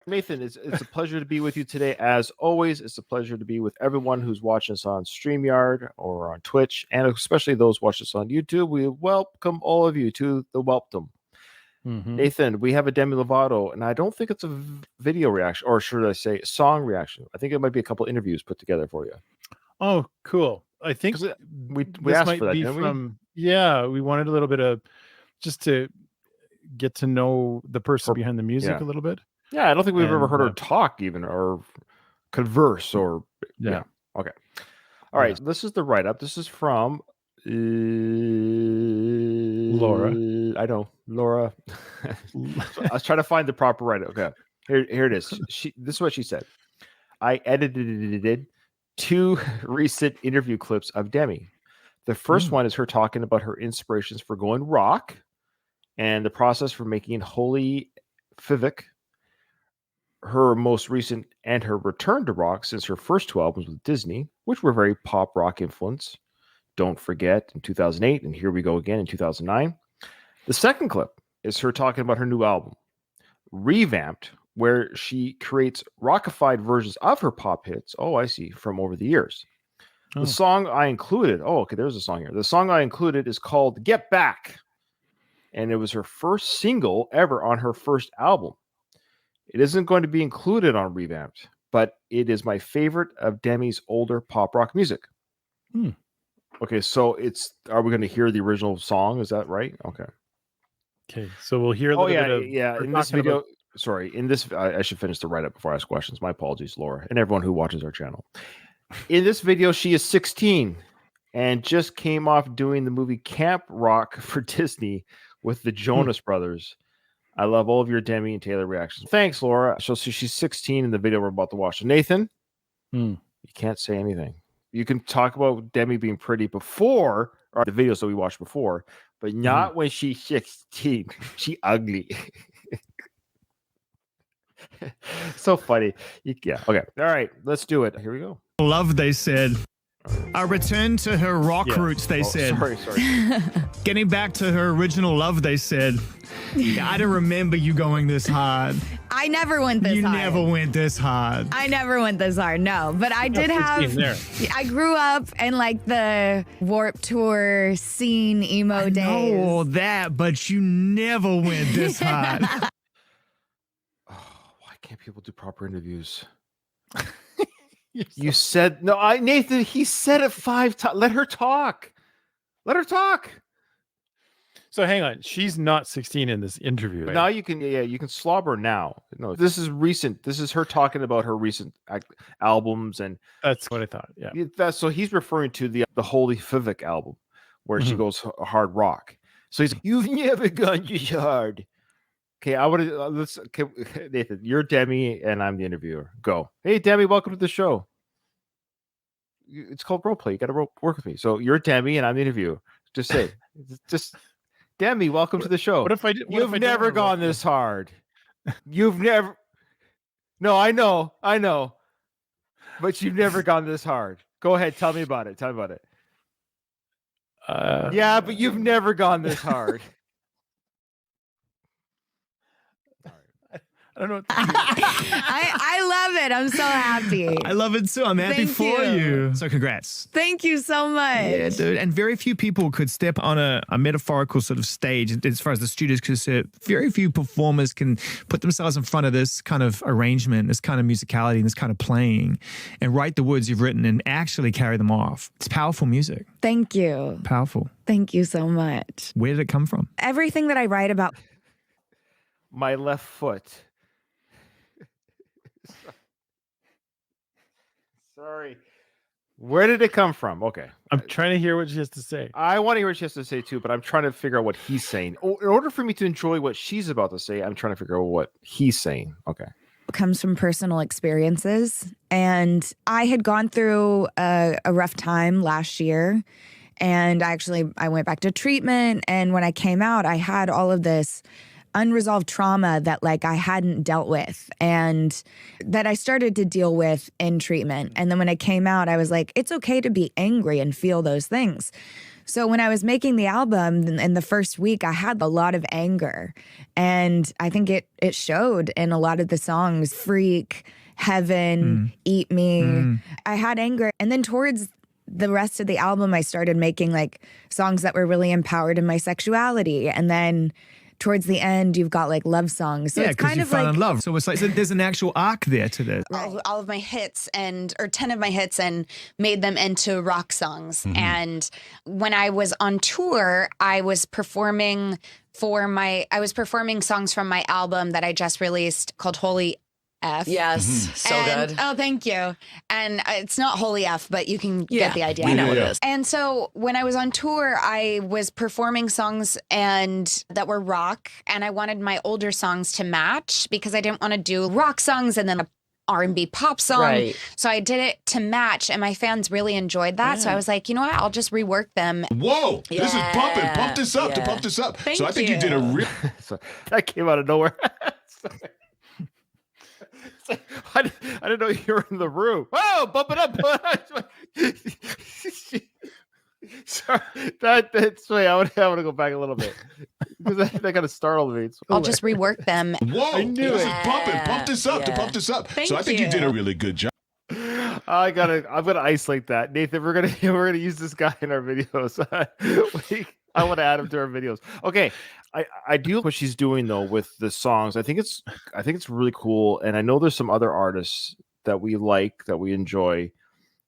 Nathan, it's a pleasure to be with you today. As always, it's a pleasure to be with everyone who's watching us on StreamYard or on Twitch, and especially those watching us on YouTube. We welcome all of you to the Welpdom. Nathan, we have a Demi Lovato, and I don't think it's a video reaction, or should I say song reaction. I think it might be a couple interviews put together for you. Oh, cool. I think we asked for that, be didn't we? Yeah, we wanted a little bit of just to get to know the person behind the music a little bit. Yeah, I don't think we've ever heard her talk even or converse or yeah. Okay. All right. This is the write-up. This is from Laura. I know, Laura. I was trying to find the proper write-up. Okay. Here it is. This is what she said. I edited 2 recent interview clips of Demi. The first one is her talking about her inspirations for going rock and the process for making Holy Fivik her most recent and her return to rock since her first 2 albums with Disney, which were very pop rock influence. Don't Forget in 2008 and Here We Go Again in 2009. The second clip is her talking about her new album, Revamped, where she creates rockified versions of her pop hits. Oh, I see, from over the years. The song I included, there's a song here. The song I included is called Get Back, and it was her first single ever on her first album. It isn't going to be included on Revamped, but it is my favorite of Demi's older pop rock music. Okay, so are we going to hear the original song? Is that right? Okay. Okay, so we'll hear a little bit of... in this video... I should finish the write-up before I ask questions. My apologies, Laura, and everyone who watches our channel. In this video, she is 16 and just came off doing the movie Camp Rock for Disney with the Jonas Brothers. I love all of your Demi and Taylor reactions. Thanks, Laura. So she's 16 in the video we're about to watch. So Nathan, you can't say anything. You can talk about Demi being pretty before, or the videos that we watched before, but not when she's 16. She ugly. So funny. Yeah. Okay. All right. Let's do it. Here we go. Love, they said. A return to her rock roots, they said. Sorry. Getting back to her original love, they said. I don't remember you going this hard. I never went this hard. You never went this hard. I never went this hard, no. But I did have... I grew up in like the Warped Tour scene emo days. I know all that, but you never went this hard. Why can't people do proper interviews? You said... No, Nathan, he said it 5 times. Let her talk. Let her talk. So hang on, she's not 16 in this interview. Right? Now you can slobber now. No, this is recent. This is her talking about her recent albums, and that's what I thought. Yeah, so he's referring to the Holy Fivik album, where she goes hard rock. So he's you've never gone this hard. Okay, I want to Nathan, you're Demi, and I'm the interviewer. Go. Hey, Demi, welcome to the show. It's called role play. You got to work with me. So you're Demi, and I'm the interviewer. Just say, Demi, welcome to the show. What if I did? You've never gone this hard. You've never. No, I know, but you've never gone this hard. Go ahead, tell me about it. Yeah, but you've never gone this hard. I don't know what to do. I love it. I'm so happy. I love it too. I'm happy for you. So congrats. Thank you so much. Yeah, dude. And very few people could step on a metaphorical sort of stage as far as the studio is concerned. Very few performers can put themselves in front of this kind of arrangement, this kind of musicality, and this kind of playing, and write the words you've written and actually carry them off. It's powerful music. Thank you. Powerful. Thank you so much. Where did it come from? Everything that I write about. My left foot. Sorry. Where did it come from? Okay. I'm trying to hear what she has to say. I want to hear what she has to say too, but I'm trying to figure out what he's saying. In order for me to enjoy what she's about to say, I'm trying to figure out what he's saying. Okay. Comes from personal experiences. And I had gone through a rough time last year. And I went back to treatment. And when I came out, I had all of this unresolved trauma that like I hadn't dealt with and that I started to deal with in treatment. And then when I came out, I was like, it's okay to be angry and feel those things. So when I was making the album in the first week, I had a lot of anger. And I think it showed in a lot of the songs. Freak, Heaven, Eat Me. I had anger. And then towards the rest of the album, I started making like songs that were really empowered in my sexuality. And then towards the end, you've got like love songs. So yeah, it's because kind you of fell like in love. So it's like there's an actual arc there to this. All of my hits or 10 of my hits and made them into rock songs. And when I was on tour, I was performing songs from my album that I just released called Holy F. Yes, so good. Oh, thank you. And it's not Holy F, but you can get the idea. We know what it is. And so when I was on tour, I was performing songs that were rock, and I wanted my older songs to match because I didn't want to do rock songs and then a R&B pop song. Right. So I did it to match, and my fans really enjoyed that. So I was like, you know what? I'll just rework them. Whoa, this is pumping. Pump this up to pump this up. So I think you did a real. So that came out of nowhere. I didn't know you were in the room. Oh, bump it up. Sorry, that's wait. I want to go back a little bit because that kind of startled me. I'll just rework them. Whoa, this is pumping. Pump this up to pump this up. So I think you did a really good job. I'm gonna isolate that, Nathan. We're gonna use this guy in our videos. I want to add him to our videos. Okay, I do like what she's doing though with the songs. I think it's really cool, and I know there's some other artists that we like, that we enjoy.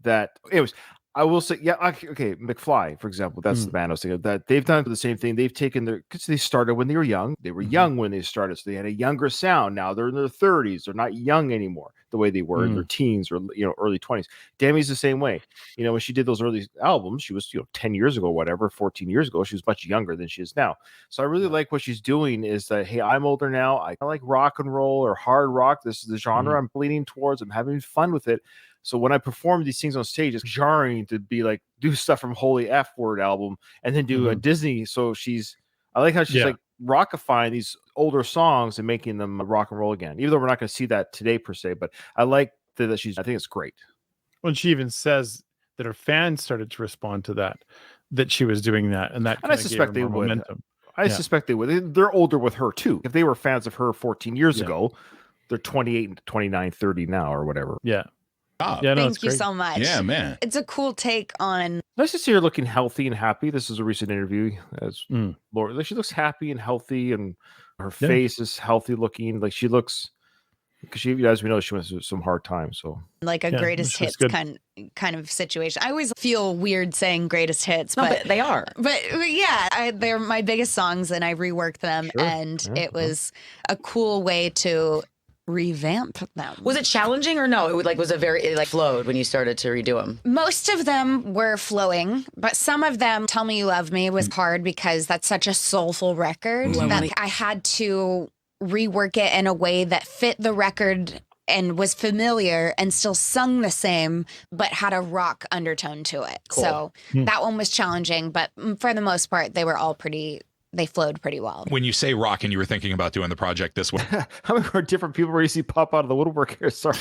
That anyways, I will say, yeah, okay, McFly, for example, that's the band I was thinking of, that they've done the same thing. They've taken because they started when they were young. They were young when they started, so they had a younger sound. Now they're in their 30s. They're not young anymore the way they were in their teens or early 20s. Demi's the same way. When she did those early albums, she was 10 years ago, whatever, 14 years ago. She was much younger than she is now. So I really like what she's doing. Is that, hey, I'm older now. I like rock and roll or hard rock. This is the genre I'm leaning towards. I'm having fun with it. So when I perform these things on stage, it's jarring to be like do stuff from Holy F Word album and then do a Disney. So I like how she's like rockifying these older songs and making them rock and roll again. Even though we're not going to see that today per se, but I like that I think it's great. When she even says that her fans started to respond to that she was doing that, and I suspect they would. Momentum. I suspect they would. They're older with her too. If they were fans of her 14 years ago, they're 28, 29, 30 now or whatever. Yeah. Yeah, no, thank you so much. Yeah, man. It's a cool take on. Nice to see her looking healthy and happy. This is a recent interview as Laura. She looks happy and healthy, and her face is healthy looking. Like she looks, because she, as we know, she went through some hard times. So like a greatest hits kind of situation. I always feel weird saying greatest hits, but they are. But yeah, they're my biggest songs, and I reworked them, and it was a cool way to revamp them. Was it challenging or no? Was it very flowed when you started to redo them? Most of them were flowing, but some of them, Tell Me You Love Me, was hard because that's such a soulful record that I had to rework it in a way that fit the record and was familiar and still sung the same, but had a rock undertone to it. Cool. So that one was challenging, but for the most part, they flowed pretty well. When you say rock and you were thinking about doing the project this way. How many more different people where you see pop out of the woodwork here? Sorry.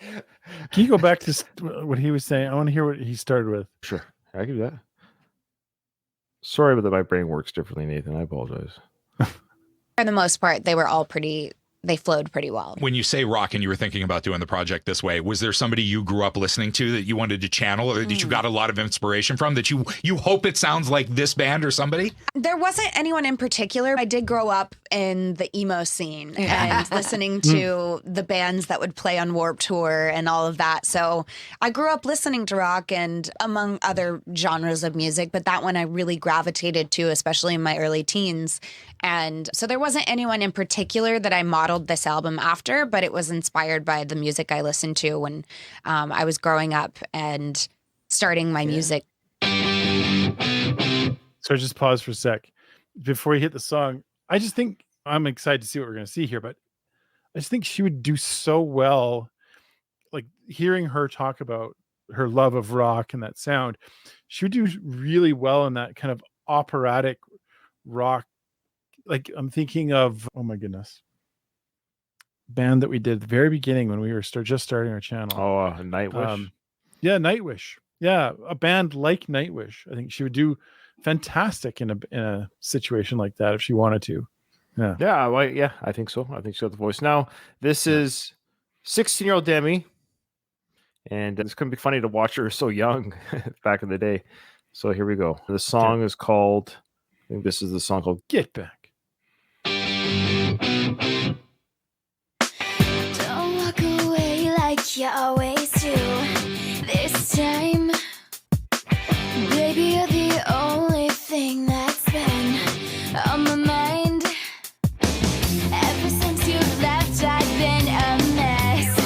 Can you go back to what he was saying? I want to hear what he started with. Sure. I can do that. Sorry, but my brain works differently, Nathan. I apologize. For the most part, they flowed pretty well. When you say rock and you were thinking about doing the project this way, was there somebody you grew up listening to that you wanted to channel or that you got a lot of inspiration from, that you hope it sounds like this band or somebody? There wasn't anyone in particular. I did grow up in the emo scene and listening to the bands that would play on Warped Tour and all of that. So I grew up listening to rock and among other genres of music, but that one I really gravitated to, especially in my early teens. And so there wasn't anyone in particular that I modeled this album after, but it was inspired by the music I listened to when I was growing up and starting my music. So just pause for a sec. Before you hit the song, I just think I'm excited to see what we're going to see here, but I just think she would do so well, like hearing her talk about her love of rock and that sound. She would do really well in that kind of operatic rock. Like I'm thinking of, oh my goodness, band that we did at the very beginning when we were just starting our channel. Oh, Nightwish. Yeah, Nightwish. Yeah, a band like Nightwish. I think she would do fantastic in a situation like that if she wanted to. Yeah. Yeah, well, yeah, I think so. I think she's got the voice. Now, this is 16-year-old Demi, and it's going to be funny to watch her so young back in the day. So here we go. The song is called, I think this is the song called Get Back. Don't walk away like you always do. This time, baby, you're the only thing that's been on my mind. Ever since you left, I've been a mess.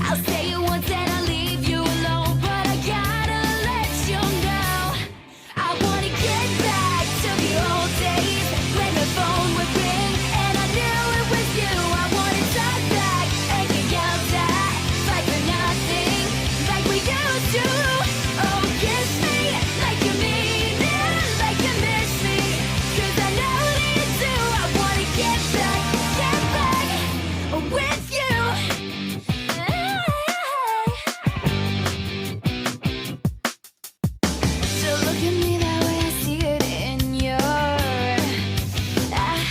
I'll say it once and I'll leave you alone, but I gotta let you know I wanna get back to the old days when the phone would ring and I knew it was you. I wanna talk back and get yelled at, fight for nothing like we used to. Oh, kiss me like you mean it, like you miss me, 'cause I know that you do. I wanna get back with you. So look at me that way, I see it in your eyes.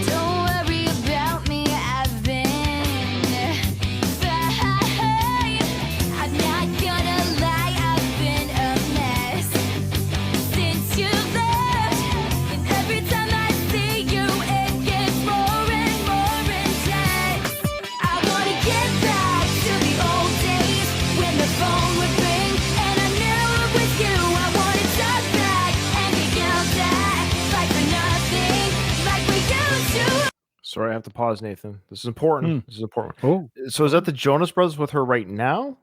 Don't worry about me, I've been fine. I'm not gonna lie, I've been a mess since you left. And every time I see you, it gets more and more intense. I wanna get back to the old days when the phone would ring and I knew it was you. I wanna talk back and get yelled at, fight for nothing like we used to. Sorry, I have to pause, Nathan. This is important. This is important. Oh, So is that the Jonas Brothers with her right now?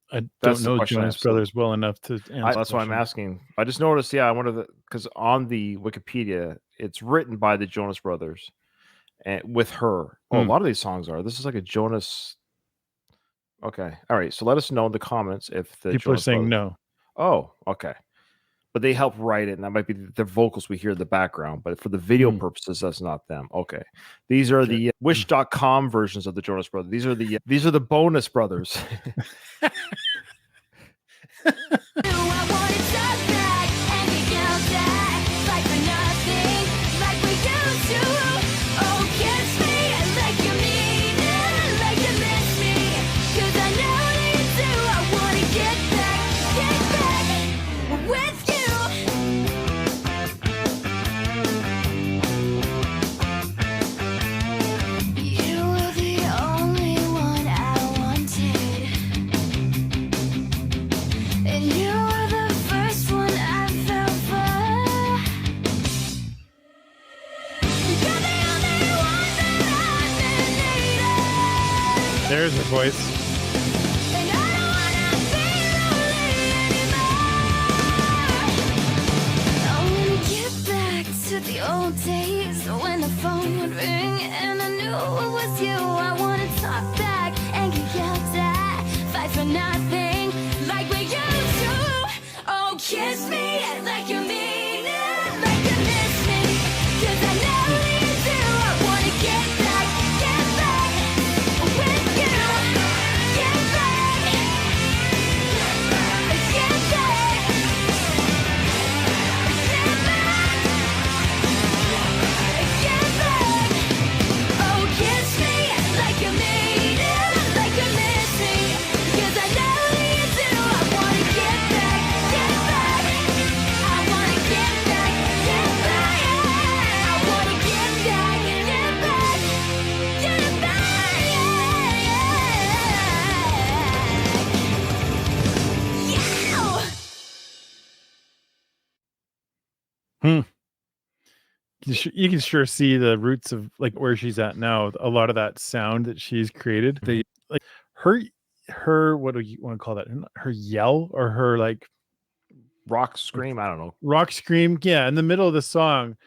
I That's don't the know the question I Jonas have, so- Brothers well enough to answer. That's the why I'm question. asking. I just noticed, I wanted because on the Wikipedia, it's written by the Jonas Brothers and with her. Oh, a lot of these songs are. This is like a Jonas. Okay. All right. So let us know in the comments if the People are Jonas saying Brothers... no. Oh, okay. But they help write it, and that might be the vocals we hear in the background. But for the video purposes, that's not them. Okay. These are the Wish.com versions of the Jonas Brothers. These are the bonus brothers. I wanna talk back and get yelled at, fight for nothing like we used to. Oh, kiss me like you mean it, like you miss me, 'cause I know that you do. I wanna get back with you. You were the only one I wanted, and you were the first one I fell for. You're the only one that I've been needing, There's her voice. and I don't wanna be lonely anymore. I wanna get back to the old days when the phone would ring and I knew it was you. I wanna talk back and get yelled at, fight for nothing like we used to. Oh, kiss me like you mean it, like you miss me, 'cause I know that you do. I wanna get back with you. Get back, get back, get back. Oh, kiss me like you mean it, like you miss me, 'cause I know that you do. I wanna get back, I wanna get back, I wanna get back, Yeah. You can sure see the roots of like where she's at now. A lot of that sound that she's created. They like her. What do you want to call that? Her yell or her like Rock scream. I don't know. rock scream. Yeah, in the middle of the song,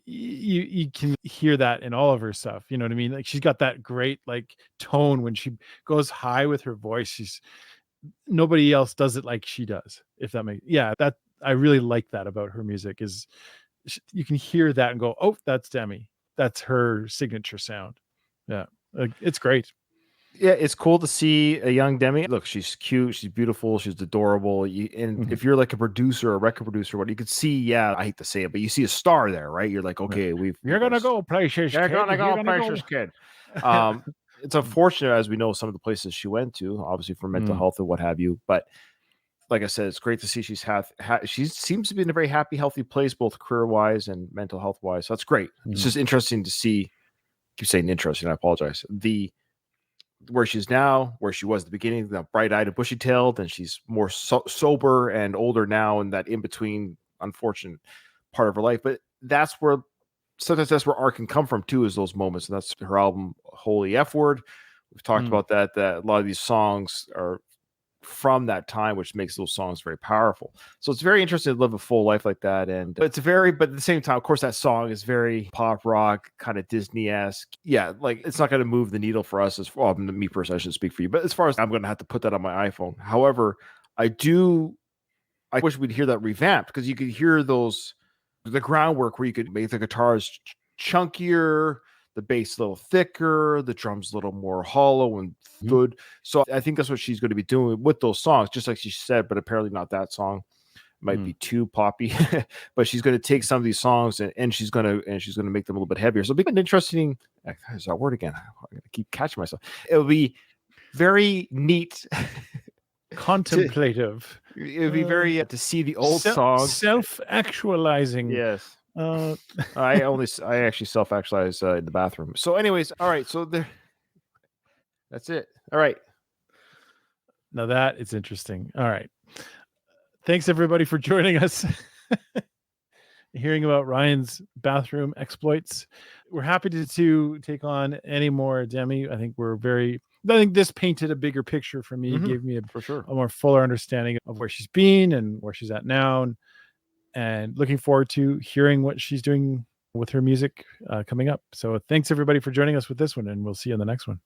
you can hear that in all of her stuff. You know what I mean? Like she's got that great like tone when she goes high with her voice. Nobody else does it like she does. If that makes that I really like that about her music is you can hear that and go, oh, that's Demi. That's her signature sound. Yeah, it's great. Yeah, it's cool to see a young Demi. Look, she's cute, she's beautiful, she's adorable. And if you're like a producer, a record producer, what you could see, yeah, I hate to say it, but you see a star there, right? You're like, okay, You're gonna go places. you're kid. gonna You're go places, kid. It's Mm. unfortunate, as we know, some of the places she went to, obviously for mental Mm. health and what have you. But like I said, it's great to see she seems to be in a very happy, healthy place, both career wise and mental health wise. So that's great. It's just interesting to see. Keep saying interesting. I apologize. Where she's now, where she was at the beginning, the bright-eyed and bushy-tailed, and she's more sober and older now, in that in-between unfortunate part of her life. But sometimes that's where art can come from too, is those moments. And that's her album Holy F Word. We've talked about that a lot of these songs are from that time, which makes those songs very powerful. So it's very interesting to live a full life like that. And but at the same time, of course, that song is very pop rock, kind of Disney-esque. Yeah, like it's not going to move the needle for us me personally, I shouldn't speak for you, but as far as I'm going to have to put that on my iPhone. However, I wish we'd hear that revamped, because you could hear the groundwork where you could make the guitars chunkier, the bass a little thicker, the drums a little more hollow and thud. So I think that's what she's going to be doing with those songs, just like she said, but apparently not that song. Might be too poppy, but she's going to take some of these songs and she's going to make them a little bit heavier. So it'll be an interesting. Is that word again? I'm going to keep catching myself. It'll be very neat. Contemplative. It'll be very to see the old songs. Self-actualizing. Yes. Uh, I actually self-actualize in the bathroom. So anyways, all right. So that's it. All right. Now that is interesting. All right. Thanks everybody for joining us. Hearing about Ryan's bathroom exploits. We're happy to take on any more Demi. I think this painted a bigger picture for me. Gave me for sure a more fuller understanding of where she's been and where she's at now. And looking forward to hearing what she's doing with her music coming up. So thanks everybody for joining us with this one, and we'll see you on the next one.